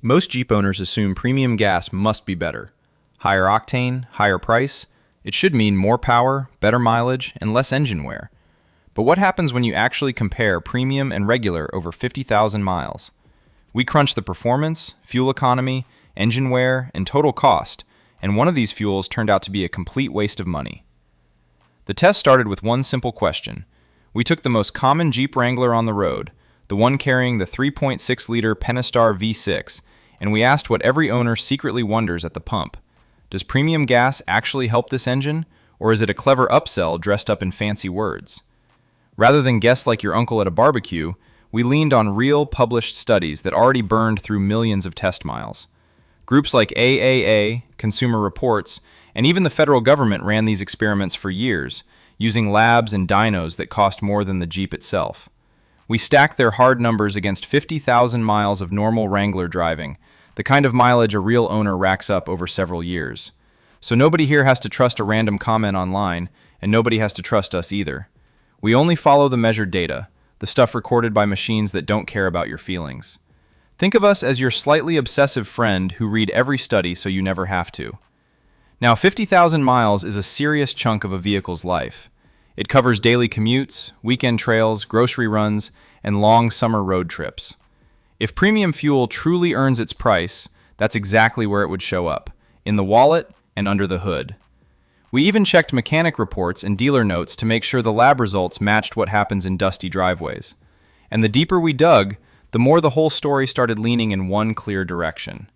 Most Jeep owners assume premium gas must be better. Higher octane, higher price, it should mean more power, better mileage, and less engine wear. But what happens when you actually compare premium and regular over 50,000 miles? We crunched the performance, fuel economy, engine wear, and total cost, and one of these fuels turned out to be a complete waste of money. The test started with one simple question. We took the most common Jeep Wrangler on the road, the one carrying the 3.6-liter Pentastar V6, and we asked what every owner secretly wonders at the pump. Does premium gas actually help this engine, or is it a clever upsell dressed up in fancy words? Rather than guess like your uncle at a barbecue, we leaned on real published studies that already burned through millions of test miles. Groups like AAA, Consumer Reports, and even the federal government ran these experiments for years, using labs and dynos that cost more than the Jeep itself. We stacked their hard numbers against 50,000 miles of normal Wrangler driving, the kind of mileage a real owner racks up over several years. So nobody here has to trust a random comment online, and nobody has to trust us either. We only follow the measured data, the stuff recorded by machines that don't care about your feelings. Think of us as your slightly obsessive friend who read every study so you never have to. Now, 50,000 miles is a serious chunk of a vehicle's life. It covers daily commutes, weekend trails, grocery runs, and long summer road trips. If premium fuel truly earns its price, that's exactly where it would show up, in the wallet and under the hood. We even checked mechanic reports and dealer notes to make sure the lab results matched what happens in dusty driveways. And the deeper we dug, the more the whole story started leaning in one clear direction.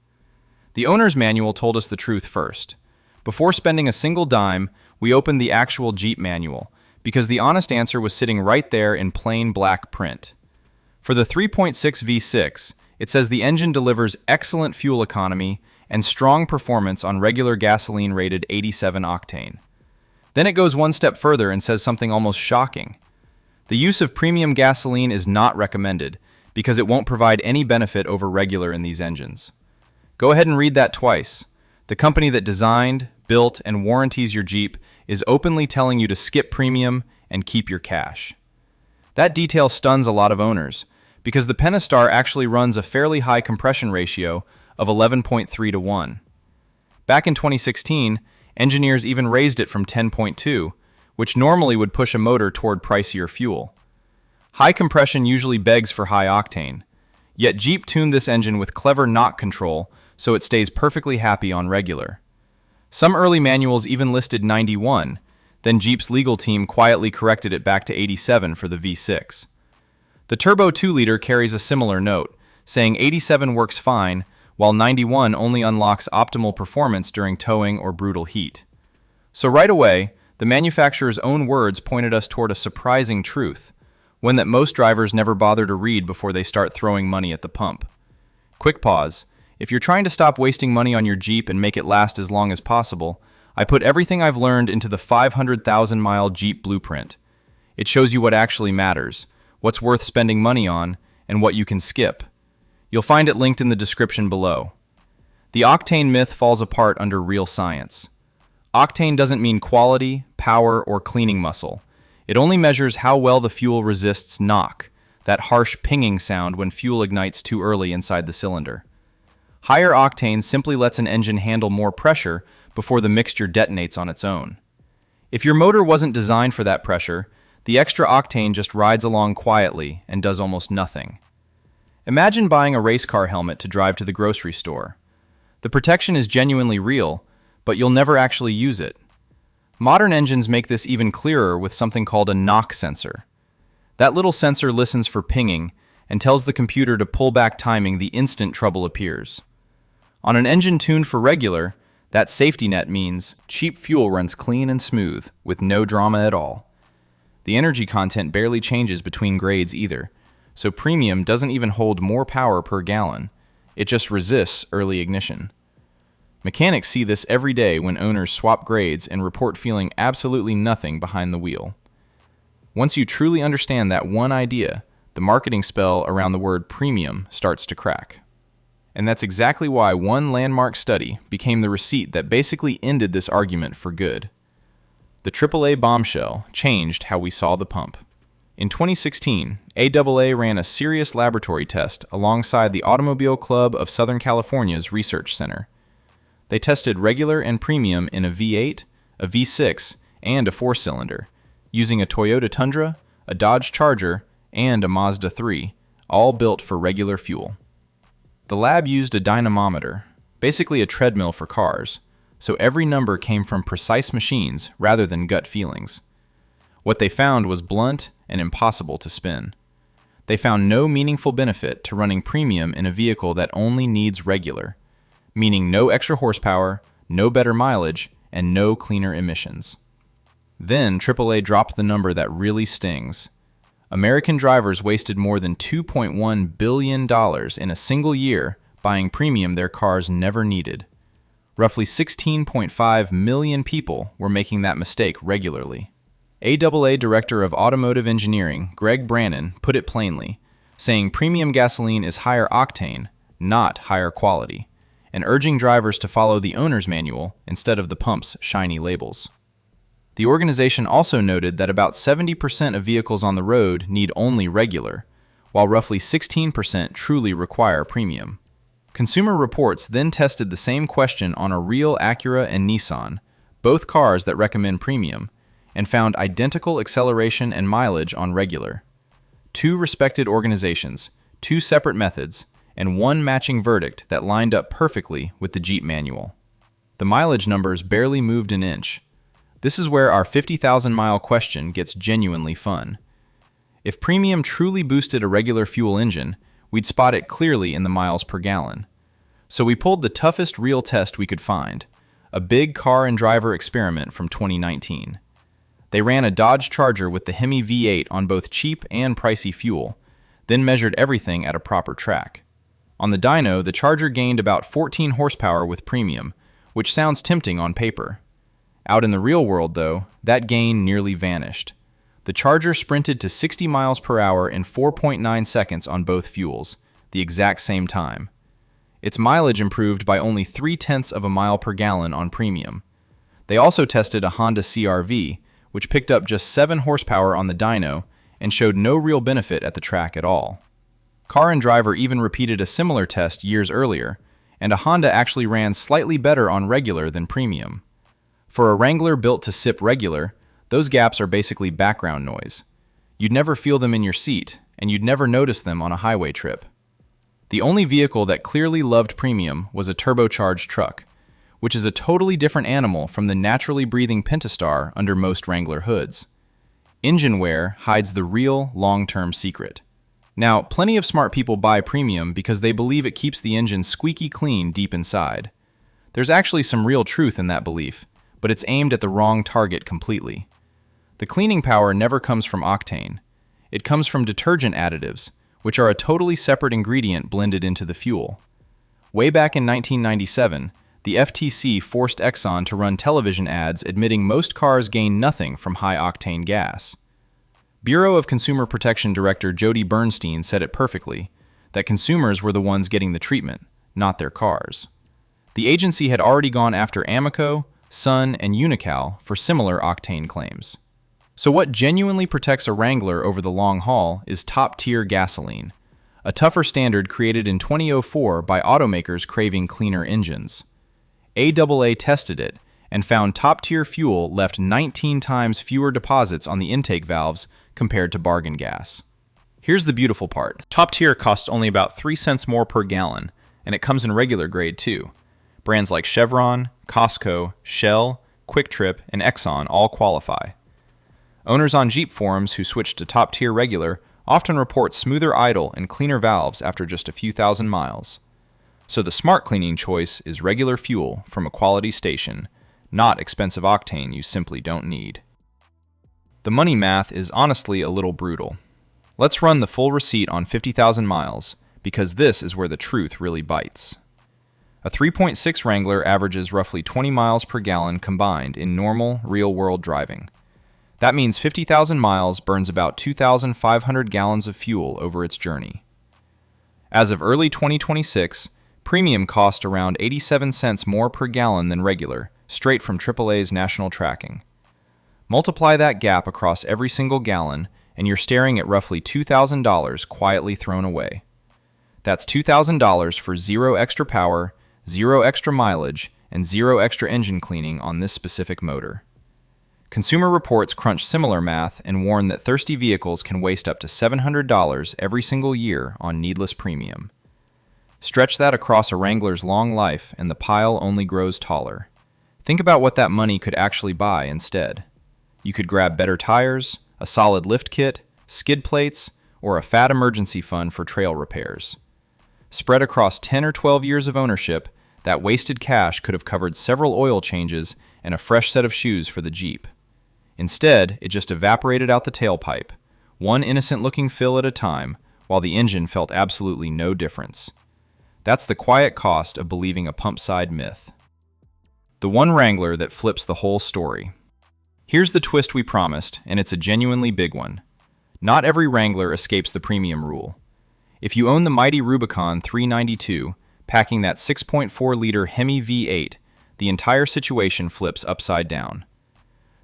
The owner's manual told us the truth first. Before spending a single dime, we opened the actual Jeep manual, because the honest answer was sitting right there in plain black print. For the 3.6 V6, it says the engine delivers excellent fuel economy and strong performance on regular gasoline-rated 87 octane. Then it goes one step further and says something almost shocking. The use of premium gasoline is not recommended because it won't provide any benefit over regular in these engines. Go ahead and read that twice. The company that designed, built, and warranties your Jeep is openly telling you to skip premium and keep your cash. That detail stuns a lot of owners, because the Pentastar actually runs a fairly high compression ratio of 11.3 to 1. Back in 2016, engineers even raised it from 10.2, which normally would push a motor toward pricier fuel. High compression usually begs for high octane, yet Jeep tuned this engine with clever knock control so it stays perfectly happy on regular. Some early manuals even listed 91, then Jeep's legal team quietly corrected it back to 87 for the V6. The turbo 2-liter carries a similar note, saying 87 works fine, while 91 only unlocks optimal performance during towing or brutal heat. So right away, the manufacturer's own words pointed us toward a surprising truth, one that most drivers never bother to read before they start throwing money at the pump. Quick pause. If you're trying to stop wasting money on your Jeep and make it last as long as possible, I put everything I've learned into the 500,000-mile Jeep blueprint. It shows you what actually matters, what's worth spending money on, and what you can skip. You'll find it linked in the description below. The octane myth falls apart under real science. Octane doesn't mean quality, power, or cleaning muscle. It only measures how well the fuel resists knock, that harsh pinging sound when fuel ignites too early inside the cylinder. Higher octane simply lets an engine handle more pressure before the mixture detonates on its own. If your motor wasn't designed for that pressure, the extra octane just rides along quietly and does almost nothing. Imagine buying a race car helmet to drive to the grocery store. The protection is genuinely real, but you'll never actually use it. Modern engines make this even clearer with something called a knock sensor. That little sensor listens for pinging and tells the computer to pull back timing the instant trouble appears. On an engine tuned for regular, that safety net means cheap fuel runs clean and smooth, with no drama at all. The energy content barely changes between grades either, so premium doesn't even hold more power per gallon. It just resists early ignition. Mechanics see this every day when owners swap grades and report feeling absolutely nothing behind the wheel. Once you truly understand that one idea, the marketing spell around the word premium starts to crack. And that's exactly why one landmark study became the receipt that basically ended this argument for good. The AAA bombshell changed how we saw the pump. In 2016, AAA ran a serious laboratory test alongside the Automobile Club of Southern California's Research Center. They tested regular and premium in a V8, a V6, and a 4-cylinder, using a Toyota Tundra, a Dodge Charger, and a Mazda 3, all built for regular fuel. The lab used a dynamometer, basically a treadmill for cars, so every number came from precise machines rather than gut feelings. What they found was blunt and impossible to spin. They found no meaningful benefit to running premium in a vehicle that only needs regular, meaning no extra horsepower, no better mileage, and no cleaner emissions. Then AAA dropped the number that really stings. American drivers wasted more than $2.1 billion in a single year buying premium their cars never needed. Roughly 16.5 million people were making that mistake regularly. AAA Director of Automotive Engineering, Greg Brannon, put it plainly, saying premium gasoline is higher octane, not higher quality, and urging drivers to follow the owner's manual instead of the pump's shiny labels. The organization also noted that about 70% of vehicles on the road need only regular, while roughly 16% truly require premium. Consumer Reports then tested the same question on a real Acura and Nissan, both cars that recommend premium, and found identical acceleration and mileage on regular. Two respected organizations, two separate methods, and one matching verdict that lined up perfectly with the Jeep manual. The mileage numbers barely moved an inch. This is where our 50,000-mile question gets genuinely fun. If premium truly boosted a regular fuel engine, we'd spot it clearly in the miles per gallon. So we pulled the toughest real test we could find, a big car and driver experiment from 2019. They ran a Dodge Charger with the Hemi V8 on both cheap and pricey fuel, then measured everything at a proper track. On the dyno, the Charger gained about 14 horsepower with premium, which sounds tempting on paper. Out in the real world, though, that gain nearly vanished. The Charger sprinted to 60 miles per hour in 4.9 seconds on both fuels, the exact same time. Its mileage improved by only 0.3 of a mile per gallon on premium. They also tested a Honda CR-V, which picked up just 7 horsepower on the dyno and showed no real benefit at the track at all. Car and Driver even repeated a similar test years earlier, and a Honda actually ran slightly better on regular than premium. For a Wrangler built to sip regular, those gaps are basically background noise. You'd never feel them in your seat, and you'd never notice them on a highway trip. The only vehicle that clearly loved premium was a turbocharged truck, which is a totally different animal from the naturally breathing Pentastar under most Wrangler hoods. Engine wear hides the real long-term secret. Now, plenty of smart people buy premium because they believe it keeps the engine squeaky clean deep inside. There's actually some real truth in that belief, but it's aimed at the wrong target completely. The cleaning power never comes from octane. It comes from detergent additives, which are a totally separate ingredient blended into the fuel. Way back in 1997, the FTC forced Exxon to run television ads admitting most cars gain nothing from high-octane gas. Bureau of Consumer Protection Director Jody Bernstein said it perfectly, that consumers were the ones getting the treatment, not their cars. The agency had already gone after Amoco, Sun, and Unocal for similar octane claims. So what genuinely protects a Wrangler over the long haul is top-tier gasoline, a tougher standard created in 2004 by automakers craving cleaner engines. AAA tested it and found top-tier fuel left 19 times fewer deposits on the intake valves compared to bargain gas. Here's the beautiful part. Top tier costs only about 3 cents more per gallon, and it comes in regular grade too. Brands like Chevron, Costco, Shell, Quick Trip, and Exxon all qualify. Owners on Jeep forums who switched to top-tier regular often report smoother idle and cleaner valves after just a few thousand miles. So the smart cleaning choice is regular fuel from a quality station, not expensive octane you simply don't need. The money math is honestly a little brutal. Let's run the full receipt on 50,000 miles, because this is where the truth really bites. A 3.6 Wrangler averages roughly 20 miles per gallon combined in normal, real-world driving. That means 50,000 miles burns about 2,500 gallons of fuel over its journey. As of early 2026, premium cost around 87 cents more per gallon than regular, straight from AAA's national tracking. Multiply that gap across every single gallon, and you're staring at roughly $2,000 quietly thrown away. That's $2,000 for zero extra power, zero extra mileage, and zero extra engine cleaning on this specific motor. Consumer Reports crunch similar math and warn that thirsty vehicles can waste up to $700 every single year on needless premium. Stretch that across a Wrangler's long life and the pile only grows taller. Think about what that money could actually buy instead. You could grab better tires, a solid lift kit, skid plates, or a fat emergency fund for trail repairs. Spread across 10 or 12 years of ownership, that wasted cash could have covered several oil changes and a fresh set of shoes for the Jeep. Instead, it just evaporated out the tailpipe, one innocent-looking fill at a time, while the engine felt absolutely no difference. That's the quiet cost of believing a pump-side myth. The one Wrangler that flips the whole story. Here's the twist we promised, and it's a genuinely big one. Not every Wrangler escapes the premium rule. If you own the mighty Rubicon 392, packing that 6.4-liter Hemi V8, the entire situation flips upside down.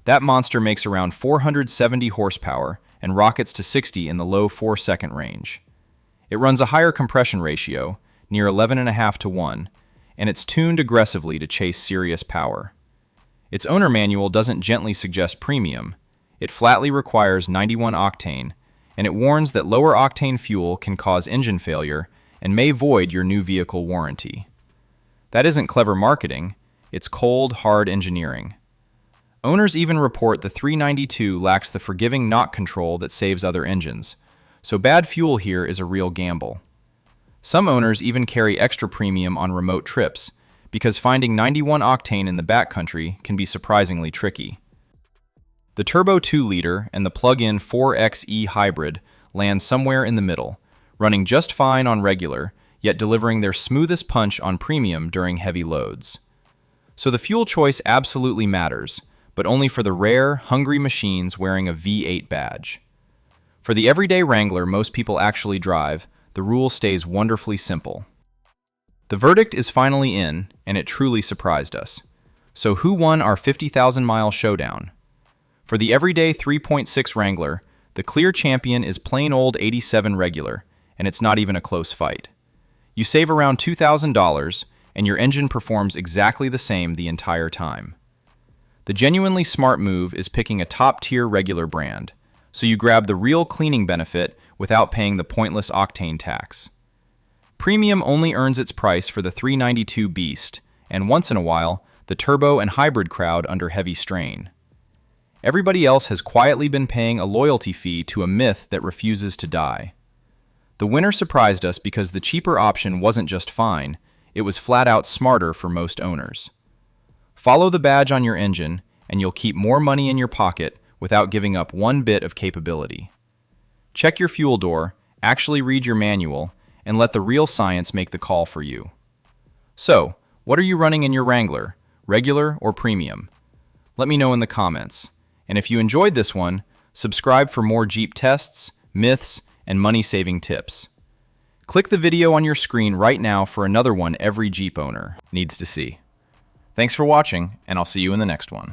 That monster makes around 470 horsepower and rockets to 60 in the low 4-second range. It runs a higher compression ratio, near 11.5 to 1, and it's tuned aggressively to chase serious power. Its owner manual doesn't gently suggest premium. It flatly requires 91 octane, and it warns that lower octane fuel can cause engine failure and may void your new vehicle warranty. That isn't clever marketing, it's cold, hard engineering. Owners even report the 392 lacks the forgiving knock control that saves other engines, so bad fuel here is a real gamble. Some owners even carry extra premium on remote trips, because finding 91 octane in the backcountry can be surprisingly tricky. The turbo 2-liter and the plug-in 4xe hybrid land somewhere in the middle, running just fine on regular, yet delivering their smoothest punch on premium during heavy loads. So the fuel choice absolutely matters, but only for the rare, hungry machines wearing a V8 badge. For the everyday Wrangler most people actually drive, the rule stays wonderfully simple. The verdict is finally in, and it truly surprised us. So who won our 50,000-mile showdown? For the everyday 3.6 Wrangler, the clear champion is plain old 87 regular, and it's not even a close fight. You save around $2,000, and your engine performs exactly the same the entire time. The genuinely smart move is picking a top-tier regular brand, so you grab the real cleaning benefit without paying the pointless octane tax. Premium only earns its price for the 392 beast, and once in a while, the turbo and hybrid crowd under heavy strain. Everybody else has quietly been paying a loyalty fee to a myth that refuses to die. The winner surprised us because the cheaper option wasn't just fine, it was flat out smarter for most owners. Follow the badge on your engine, and you'll keep more money in your pocket without giving up one bit of capability. Check your fuel door, actually read your manual, and let the real science make the call for you. So, what are you running in your Wrangler, regular or premium? Let me know in the comments. And if you enjoyed this one, subscribe for more Jeep tests, myths, and money-saving tips. Click the video on your screen right now for another one every Jeep owner needs to see. Thanks for watching, and I'll see you in the next one.